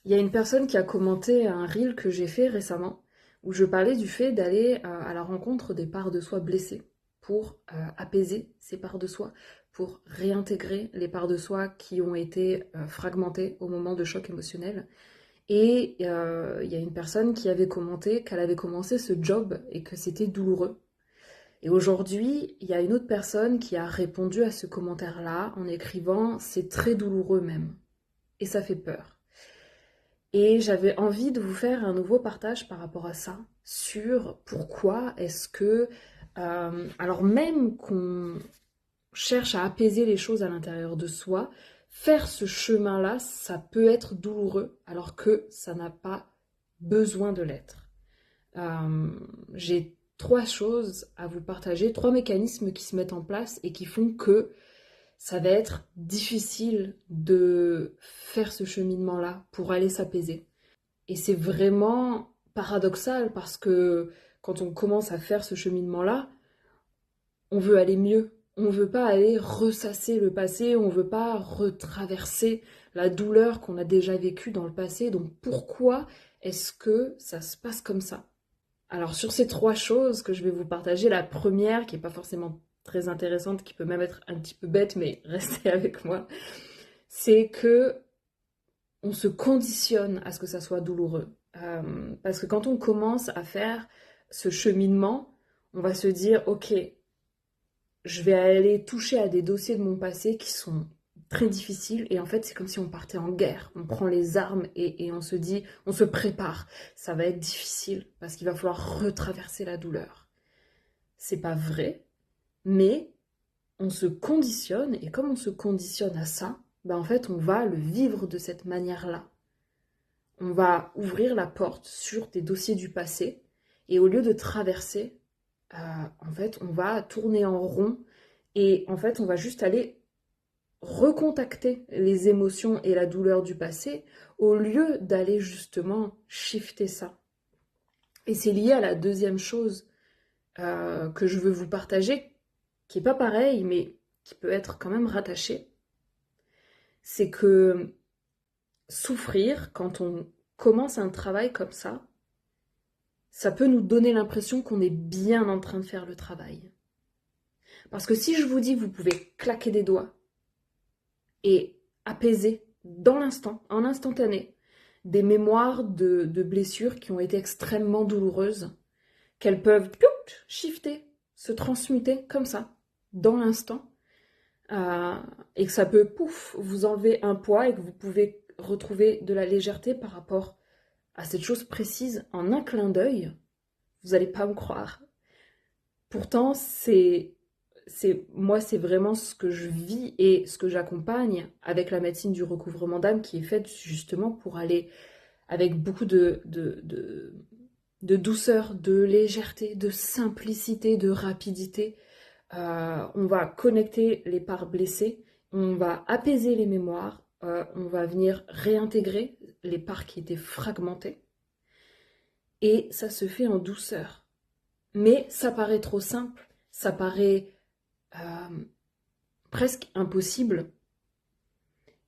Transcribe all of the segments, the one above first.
Il y a une personne qui a commenté un reel que j'ai fait récemment où je parlais du fait d'aller à la rencontre des parts de soi blessées pour apaiser ces parts de soi, pour réintégrer les parts de soi qui ont été fragmentées au moment de choc émotionnel. Et il y a une personne qui avait commenté qu'elle avait commencé ce job et que c'était douloureux. Et aujourd'hui, il y a une autre personne qui a répondu à ce commentaire-là en écrivant «C'est très douloureux même». Et ça fait peur. Et j'avais envie de vous faire un nouveau partage par rapport à ça, sur pourquoi est-ce que, alors même qu'on cherche à apaiser les choses à l'intérieur de soi, faire ce chemin-là, ça peut être douloureux, alors que ça n'a pas besoin de l'être. J'ai trois choses à vous partager, trois mécanismes qui se mettent en place et qui font que ça va être difficile de faire ce cheminement-là pour aller s'apaiser. Et c'est vraiment paradoxal parce que quand on commence à faire ce cheminement-là, on veut aller mieux. On ne veut pas aller ressasser le passé, on ne veut pas retraverser la douleur qu'on a déjà vécue dans le passé. Donc pourquoi est-ce que ça se passe comme ça? Alors sur ces trois choses que je vais vous partager, la première, qui n'est pas forcément très intéressante, qui peut même être un petit peu bête, mais restez avec moi, c'est que on se conditionne à ce que ça soit douloureux. Parce que quand on commence à faire ce cheminement, on va se dire, ok, je vais aller toucher à des dossiers de mon passé qui sont très difficiles, et en fait c'est comme si on partait en guerre, on prend les armes et on se dit, on se prépare, ça va être difficile parce qu'il va falloir retraverser la douleur. C'est pas vrai, mais on se conditionne, et comme on se conditionne à ça, ben en fait on va le vivre de cette manière-là. On va ouvrir la porte sur des dossiers du passé, et au lieu de traverser, en fait, on va tourner en rond, et en fait, on va juste aller recontacter les émotions et la douleur du passé, au lieu d'aller justement shifter ça. Et c'est lié à la deuxième chose que je veux vous partager, qui n'est pas pareil, mais qui peut être quand même rattachée. C'est que souffrir, quand on commence un travail comme ça peut nous donner l'impression qu'on est bien en train de faire le travail. Parce que si je vous dis que vous pouvez claquer des doigts et apaiser dans l'instant, en instantané, des mémoires de blessures qui ont été extrêmement douloureuses, qu'elles peuvent shifter, se transmuter comme ça, dans l'instant, et que ça peut, pouf, vous enlever un poids et que vous pouvez retrouver de la légèreté par rapport à cette chose précise en un clin d'œil, vous n'allez pas me croire. Pourtant, moi, c'est vraiment ce que je vis et ce que j'accompagne avec la médecine du recouvrement d'âme, qui est faite justement pour aller avec beaucoup de douceur, de légèreté, de simplicité, de rapidité. On va connecter les parts blessées, on va apaiser les mémoires, on va venir réintégrer les parts qui étaient fragmentées. Et ça se fait en douceur. Mais ça paraît trop simple, ça paraît presque impossible.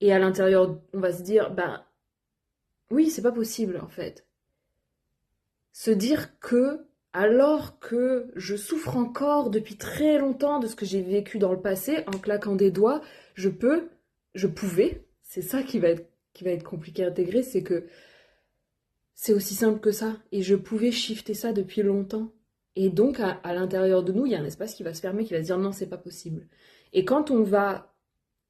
Et à l'intérieur, on va se dire, ben oui, c'est pas possible en fait. Se dire que, alors que je souffre encore depuis très longtemps de ce que j'ai vécu dans le passé, en claquant des doigts, je pouvais, c'est ça qui va être compliqué à intégrer, c'est que c'est aussi simple que ça. Et je pouvais shifter ça depuis longtemps. Et donc, à l'intérieur de nous, il y a un espace qui va se fermer, qui va se dire non, c'est pas possible. Et quand on va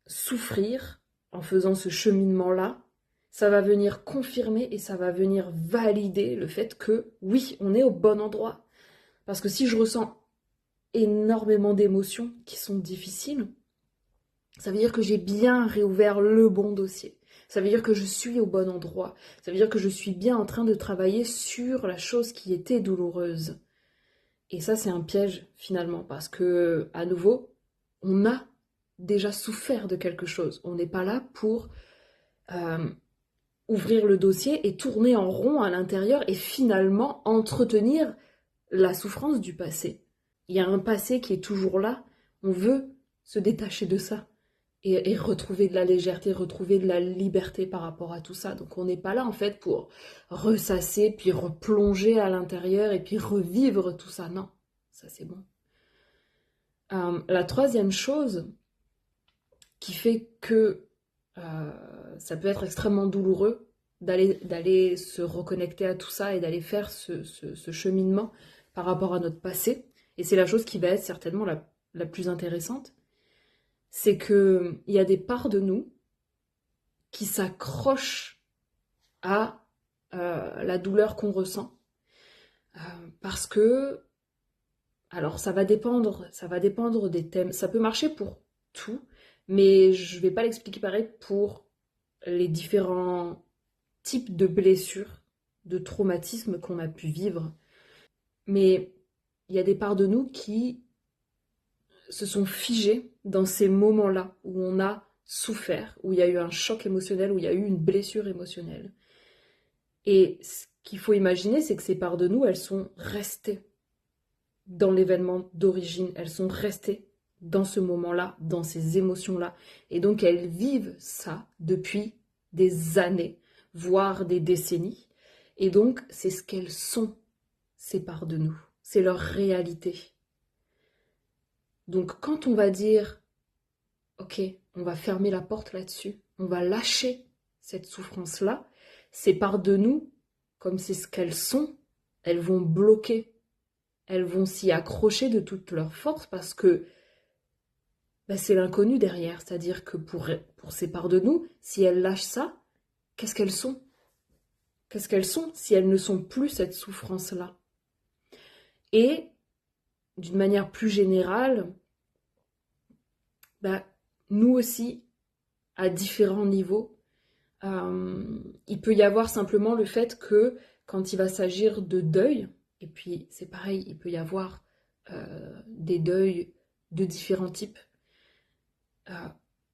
souffrir en faisant ce cheminement-là, ça va venir confirmer et ça va venir valider le fait que oui, on est au bon endroit. Parce que si je ressens énormément d'émotions qui sont difficiles, ça veut dire que j'ai bien réouvert le bon dossier. Ça veut dire que je suis au bon endroit. Ça veut dire que je suis bien en train de travailler sur la chose qui était douloureuse. Et ça, c'est un piège finalement, parce que, à nouveau, on a déjà souffert de quelque chose. On n'est pas là pour euh, ouvrir le dossier et tourner en rond à l'intérieur et finalement entretenir la souffrance du passé. Il y a un passé qui est toujours là. On veut se détacher de ça. et retrouver de la légèreté, retrouver de la liberté par rapport à tout ça. Donc on n'est pas là en fait pour ressasser, puis replonger à l'intérieur et puis revivre tout ça. Non, ça c'est bon. La troisième chose qui fait que ça peut être extrêmement douloureux d'aller se reconnecter à tout ça et d'aller faire ce cheminement par rapport à notre passé, et c'est la chose qui va être certainement la plus intéressante, c'est qu'il y a des parts de nous qui s'accrochent à la douleur qu'on ressent. Parce que, alors ça va dépendre des thèmes. Ça peut marcher pour tout, mais je ne vais pas l'expliquer pareil pour les différents types de blessures, de traumatismes qu'on a pu vivre. Mais il y a des parts de nous qui se sont figées dans ces moments-là où on a souffert, où il y a eu un choc émotionnel, où il y a eu une blessure émotionnelle. Et ce qu'il faut imaginer, c'est que ces parts de nous, elles sont restées dans l'événement d'origine, elles sont restées dans ce moment-là, dans ces émotions-là. Et donc elles vivent ça depuis des années, voire des décennies. Et donc c'est ce qu'elles sont, ces parts de nous. C'est leur réalité. Donc quand on va dire, ok, on va fermer la porte là-dessus, on va lâcher cette souffrance-là, ces parts de nous, comme c'est ce qu'elles sont, elles vont bloquer, elles vont s'y accrocher de toute leur force parce que c'est l'inconnu derrière. C'est-à-dire que pour ces parts de nous, si elles lâchent ça, qu'est-ce qu'elles sont? Qu'est-ce qu'elles sont si elles ne sont plus cette souffrance-là? Et d'une manière plus générale, nous aussi, à différents niveaux, il peut y avoir simplement le fait que quand il va s'agir de deuil, et puis c'est pareil, il peut y avoir des deuils de différents types,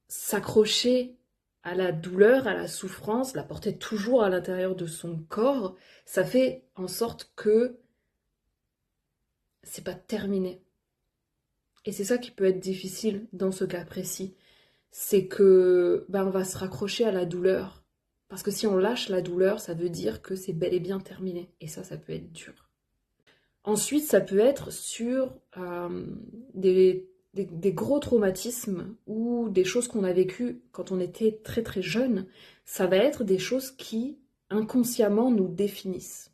s'accrocher à la douleur, à la souffrance, la porter toujours à l'intérieur de son corps, ça fait en sorte que c'est pas terminé. Et c'est ça qui peut être difficile dans ce cas précis, c'est que on va se raccrocher à la douleur. Parce que si on lâche la douleur, ça veut dire que c'est bel et bien terminé. Et ça peut être dur. Ensuite, ça peut être sur des gros traumatismes ou des choses qu'on a vécues quand on était très très jeune. Ça va être des choses qui, inconsciemment, nous définissent.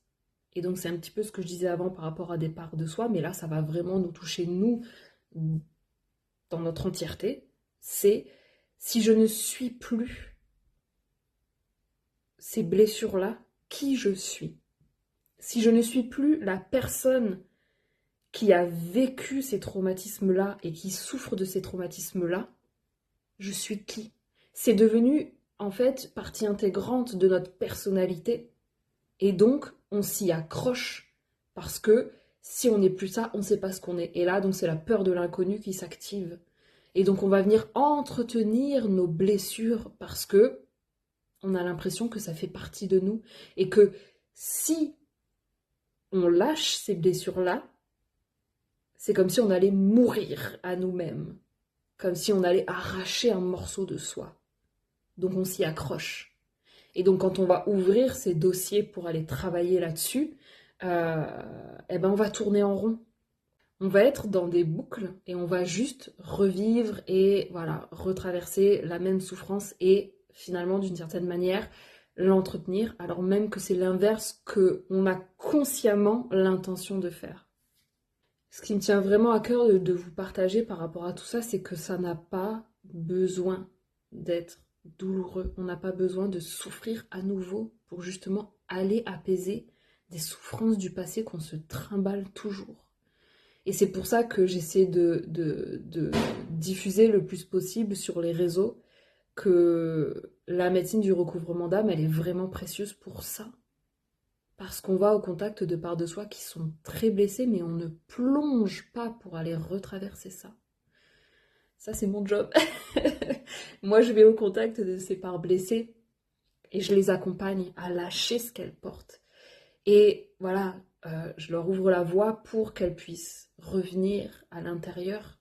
Et donc c'est un petit peu ce que je disais avant par rapport à des parts de soi, mais là, ça va vraiment nous toucher, nous, dans notre entièreté. C'est si je ne suis plus ces blessures-là, qui je suis. Si je ne suis plus la personne qui a vécu ces traumatismes-là et qui souffre de ces traumatismes-là, je suis qui? C'est devenu, en fait, partie intégrante de notre personnalité. Et donc, on s'y accroche parce que si on n'est plus ça, on ne sait pas ce qu'on est. Et là, donc, c'est la peur de l'inconnu qui s'active. Et donc, on va venir entretenir nos blessures parce que on a l'impression que ça fait partie de nous. Et que si on lâche ces blessures-là, c'est comme si on allait mourir à nous-mêmes. Comme si on allait arracher un morceau de soi. Donc on s'y accroche. Et donc quand on va ouvrir ces dossiers pour aller travailler là-dessus, on va tourner en rond. On va être dans des boucles et on va juste revivre et voilà, retraverser la même souffrance et finalement d'une certaine manière l'entretenir, alors même que c'est l'inverse qu'on a consciemment l'intention de faire. Ce qui me tient vraiment à cœur de vous partager par rapport à tout ça, c'est que ça n'a pas besoin d'être douloureux. On n'a pas besoin de souffrir à nouveau pour justement aller apaiser des souffrances du passé qu'on se trimballe toujours. Et c'est pour ça que j'essaie de diffuser le plus possible sur les réseaux que la médecine du recouvrement d'âme, elle est vraiment précieuse pour ça. Parce qu'on va au contact de parts de soi qui sont très blessées, mais on ne plonge pas pour aller retraverser ça. Ça, c'est mon job. Moi, je vais au contact de ces parts blessées et je les accompagne à lâcher ce qu'elles portent. Et voilà, je leur ouvre la voie pour qu'elles puissent revenir à l'intérieur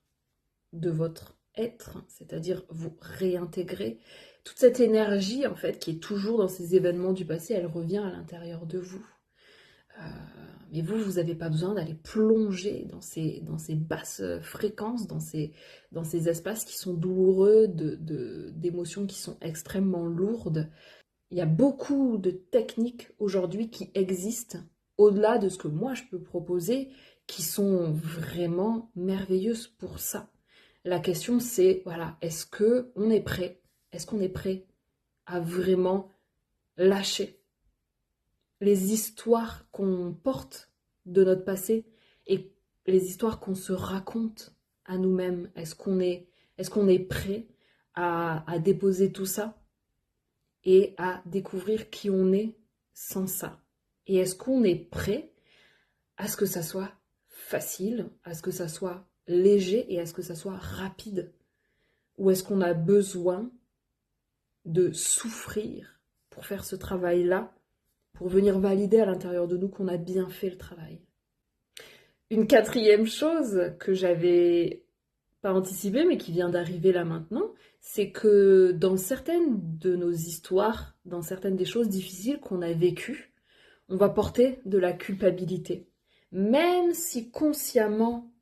de votre être, c'est-à-dire vous réintégrer. Toute cette énergie, en fait, qui est toujours dans ces événements du passé, elle revient à l'intérieur de vous. Mais vous n'avez pas besoin d'aller plonger dans ces basses fréquences, dans ces espaces qui sont douloureux, d'émotions qui sont extrêmement lourdes. Il y a beaucoup de techniques aujourd'hui qui existent, au-delà de ce que moi je peux proposer, qui sont vraiment merveilleuses pour ça. La question c'est, voilà, est-ce qu'on est prêt? Est-ce qu'on est prêt à vraiment lâcher les histoires qu'on porte de notre passé et les histoires qu'on se raconte à nous-mêmes? Est-ce qu'on est prêt à déposer tout ça et à découvrir qui on est sans ça? Et est-ce qu'on est prêt à ce que ça soit facile, à ce que ça soit léger et à ce que ça soit rapide? Ou est-ce qu'on a besoin de souffrir pour faire ce travail-là, pour venir valider à l'intérieur de nous qu'on a bien fait le travail? Une quatrième chose que j'avais pas anticipée, mais qui vient d'arriver là maintenant, c'est que dans certaines de nos histoires, dans certaines des choses difficiles qu'on a vécues, on va porter de la culpabilité. Même si consciemment,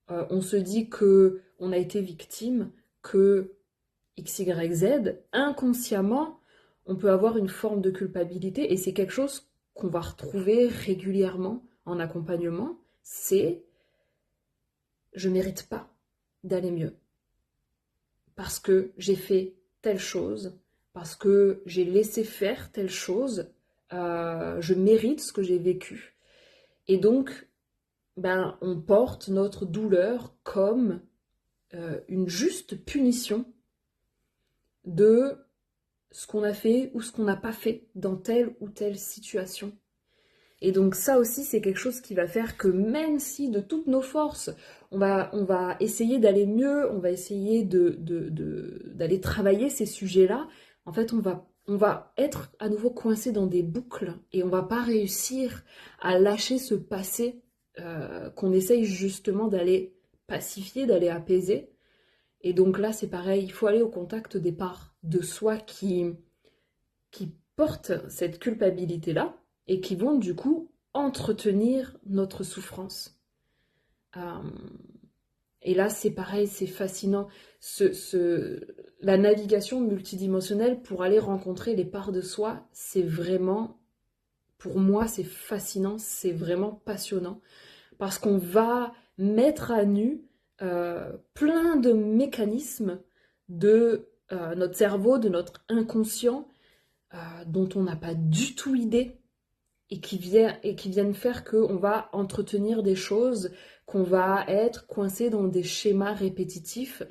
on se dit que on a été victime, que X, Y, Z, inconsciemment, on peut avoir une forme de culpabilité et c'est quelque chose qu'on va retrouver régulièrement en accompagnement, c'est je mérite pas d'aller mieux parce que j'ai fait telle chose, parce que j'ai laissé faire telle chose, je mérite ce que j'ai vécu. Et donc, on porte notre douleur comme une juste punition de ce qu'on a fait ou ce qu'on n'a pas fait dans telle ou telle situation. Et donc ça aussi, c'est quelque chose qui va faire que même si de toutes nos forces, on va essayer d'aller mieux, on va essayer d'aller travailler ces sujets-là, en fait, on va être à nouveau coincé dans des boucles et on va pas réussir à lâcher ce passé qu'on essaye justement d'aller pacifier, d'aller apaiser. Et donc là, c'est pareil, il faut aller au contact des parts de soi qui portent cette culpabilité-là et qui vont du coup entretenir notre souffrance. Et là, c'est pareil, c'est fascinant. La navigation multidimensionnelle pour aller rencontrer les parts de soi, c'est vraiment, pour moi, c'est fascinant, c'est vraiment passionnant. Parce qu'on va mettre à nu plein de mécanismes de notre cerveau, de notre inconscient, dont on n'a pas du tout idée et qui viennent faire qu'on va entretenir des choses, qu'on va être coincé dans des schémas répétitifs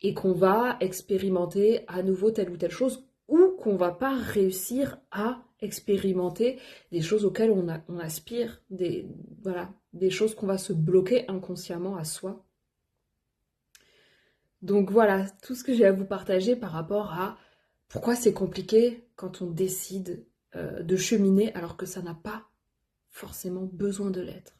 et qu'on va expérimenter à nouveau telle ou telle chose ou qu'on va pas réussir à expérimenter des choses auxquelles on aspire, des choses qu'on va se bloquer inconsciemment à soi. Donc voilà, tout ce que j'ai à vous partager par rapport à pourquoi c'est compliqué quand on décide de cheminer alors que ça n'a pas forcément besoin de l'être.